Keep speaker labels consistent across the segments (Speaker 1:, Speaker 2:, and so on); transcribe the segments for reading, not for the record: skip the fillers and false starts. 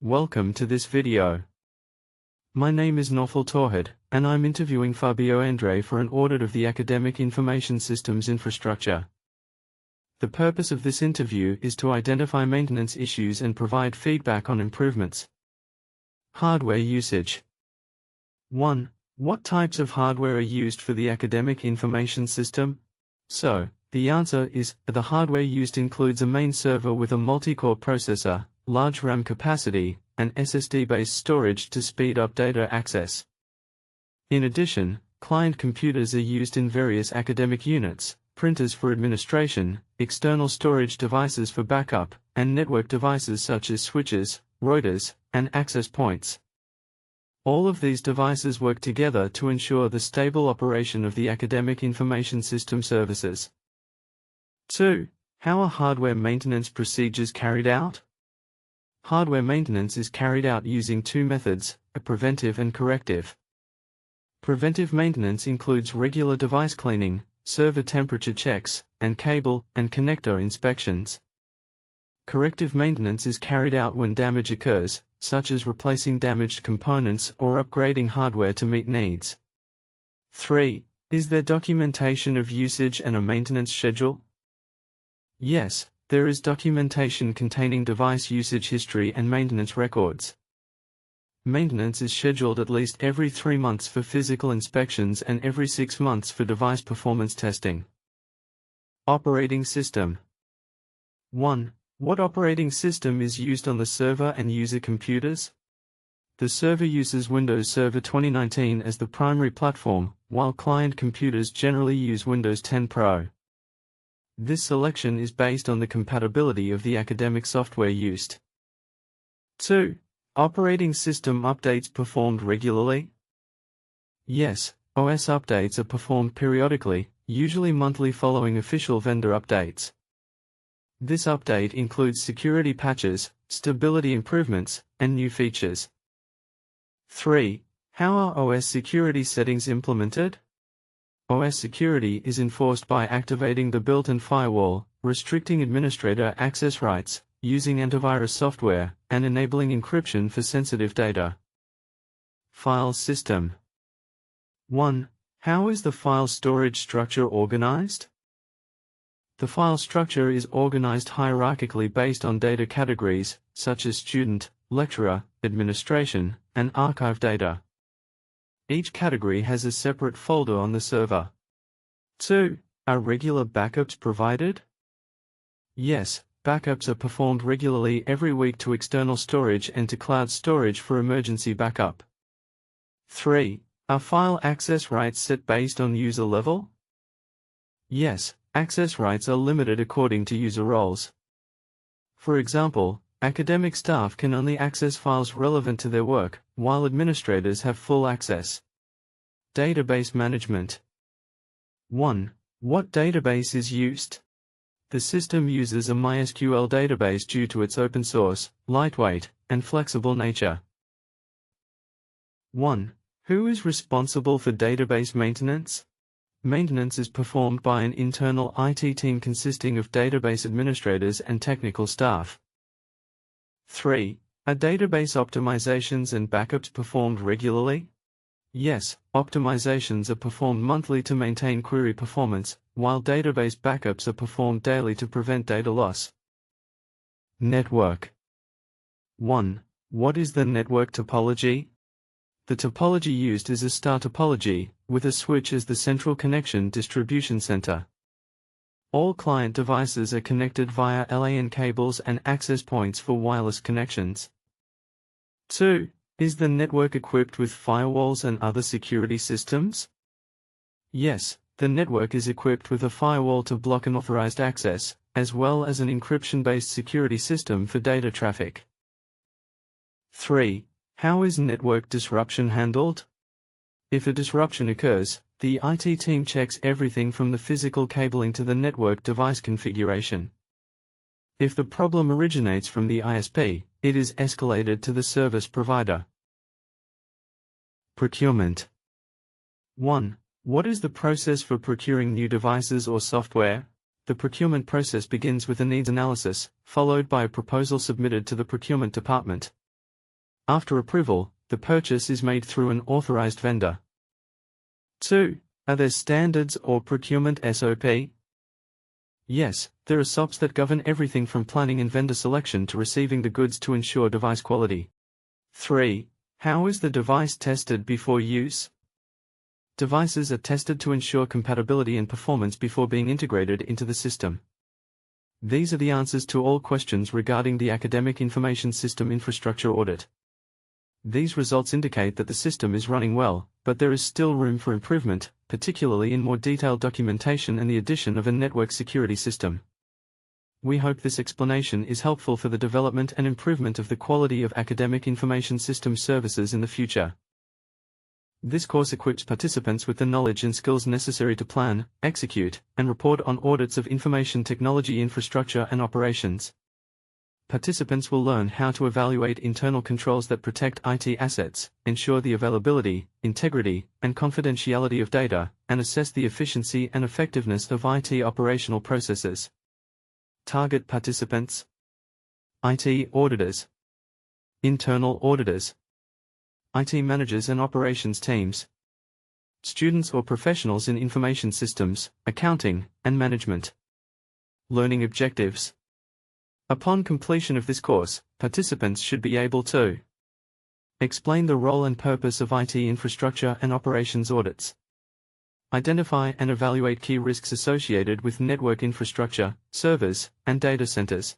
Speaker 1: Welcome to this video. My name is Nofel Torhed, and I'm interviewing Fabio Andre for an audit of the academic information systems infrastructure. The purpose of this interview is to identify maintenance issues and provide feedback on improvements. Hardware usage. 1. What types of hardware are used for the academic information system? So, the answer is, the hardware used includes a main server with a multi-core processor, large RAM capacity, and SSD-based storage to speed up data access. In addition, client computers are used in various academic units, printers for administration, external storage devices for backup, and network devices such as switches, routers, and access points. All of these devices work together to ensure the stable operation of the academic information system services. 2. How are hardware maintenance procedures carried out? Hardware maintenance is carried out using two methods, preventive and corrective. Preventive maintenance includes regular device cleaning, server temperature checks, and cable and connector inspections. Corrective maintenance is carried out when damage occurs, such as replacing damaged components or upgrading hardware to meet needs. 3. Is there documentation of usage and a maintenance schedule? Yes, there is documentation containing device usage history and maintenance records. Maintenance is scheduled at least every 3 months for physical inspections and every 6 months for device performance testing. Operating system. 1. What operating system is used on the server and user computers? The server uses Windows Server 2019 as the primary platform, while client computers generally use Windows 10 Pro. This selection is based on the compatibility of the academic software used. 2. Operating system updates performed regularly? Yes, OS updates are performed periodically, usually monthly following official vendor updates. This update includes security patches, stability improvements, and new features. 3. How are OS security settings implemented? OS security is enforced by activating the built-in firewall, restricting administrator access rights, using antivirus software, and enabling encryption for sensitive data. File system. 1. How is the file storage structure organized? The file structure is organized hierarchically based on data categories, such as student, lecturer, administration, and archive data. Each category has a separate folder on the server. 2. Are regular backups provided? Yes, backups are performed regularly every week to external storage and to cloud storage for emergency backup. 3. Are file access rights set based on user level? Yes, access rights are limited according to user roles. For example, academic staff can only access files relevant to their work, while administrators have full access. Database management. 1. What database is used? The system uses a MySQL database due to its open source, lightweight, and flexible nature. 1. Who is responsible for database maintenance? Maintenance is performed by an internal IT team consisting of database administrators and technical staff. 3. Are database optimizations and backups performed regularly? Yes, optimizations are performed monthly to maintain query performance, while database backups are performed daily to prevent data loss. Network. 1. What is the network topology? The topology used is a star topology, with a switch as the central connection distribution center. All client devices are connected via LAN cables and access points for wireless connections. 2. Is the network equipped with firewalls and other security systems? Yes, the network is equipped with a firewall to block unauthorized access, as well as an encryption-based security system for data traffic. 3. How is network disruption handled? If a disruption occurs, the IT team checks everything from the physical cabling to the network device configuration. If the problem originates from the ISP, it is escalated to the service provider. Procurement. 1. What is the process for procuring new devices or software? The procurement process begins with a needs analysis, followed by a proposal submitted to the procurement department. After approval, the purchase is made through an authorized vendor. 2. Are there standards or procurement SOP? Yes, there are SOPs that govern everything from planning and vendor selection to receiving the goods to ensure device quality. 3. How is the device tested before use? Devices are tested to ensure compatibility and performance before being integrated into the system. These are the answers to all questions regarding the Academic Information System Infrastructure Audit. These results indicate that the system is running well, but there is still room for improvement, particularly in more detailed documentation and the addition of a network security system. We hope this explanation is helpful for the development and improvement of the quality of academic information system services in the future. This course equips participants with the knowledge and skills necessary to plan, execute, and report on audits of information technology infrastructure and operations. Participants will learn how to evaluate internal controls that protect IT assets, ensure the availability, integrity, and confidentiality of data, and assess the efficiency and effectiveness of IT operational processes. Target participants: IT auditors, internal auditors, IT managers and operations teams, students or professionals in information systems, accounting, and management. Learning objectives. Upon completion of this course, participants should be able to explain the role and purpose of IT infrastructure and operations audits, identify and evaluate key risks associated with network infrastructure, servers, and data centers,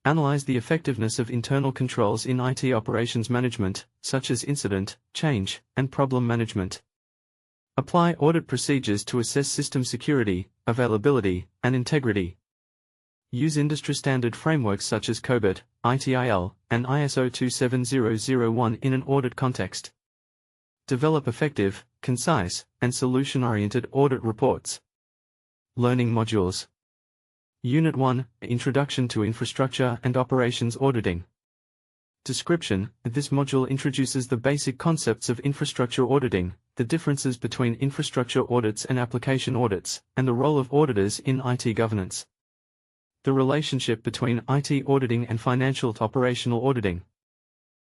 Speaker 1: analyze the effectiveness of internal controls in IT operations management, such as incident, change, and problem management, apply audit procedures to assess system security, availability, and integrity, use industry-standard frameworks such as COBIT, ITIL, and ISO 27001 in an audit context. Develop effective, concise, and solution-oriented audit reports. Learning modules. Unit 1, Introduction to Infrastructure and Operations Auditing. Description: this module introduces the basic concepts of infrastructure auditing, the differences between infrastructure audits and application audits, and the role of auditors in IT governance. The relationship between IT auditing and financial operational auditing.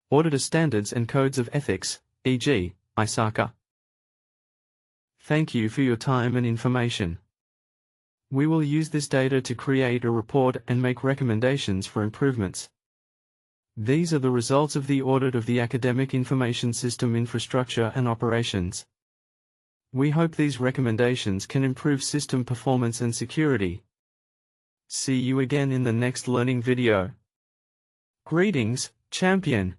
Speaker 1: Auditor standards and codes of ethics, e.g., ISACA. Thank you for your time and information. We will use this data to create a report and make recommendations for improvements. These are the results of the audit of the Academic Information System Infrastructure and Operations. We hope these recommendations can improve system performance and security. See you again in the next learning video. Greetings, champion.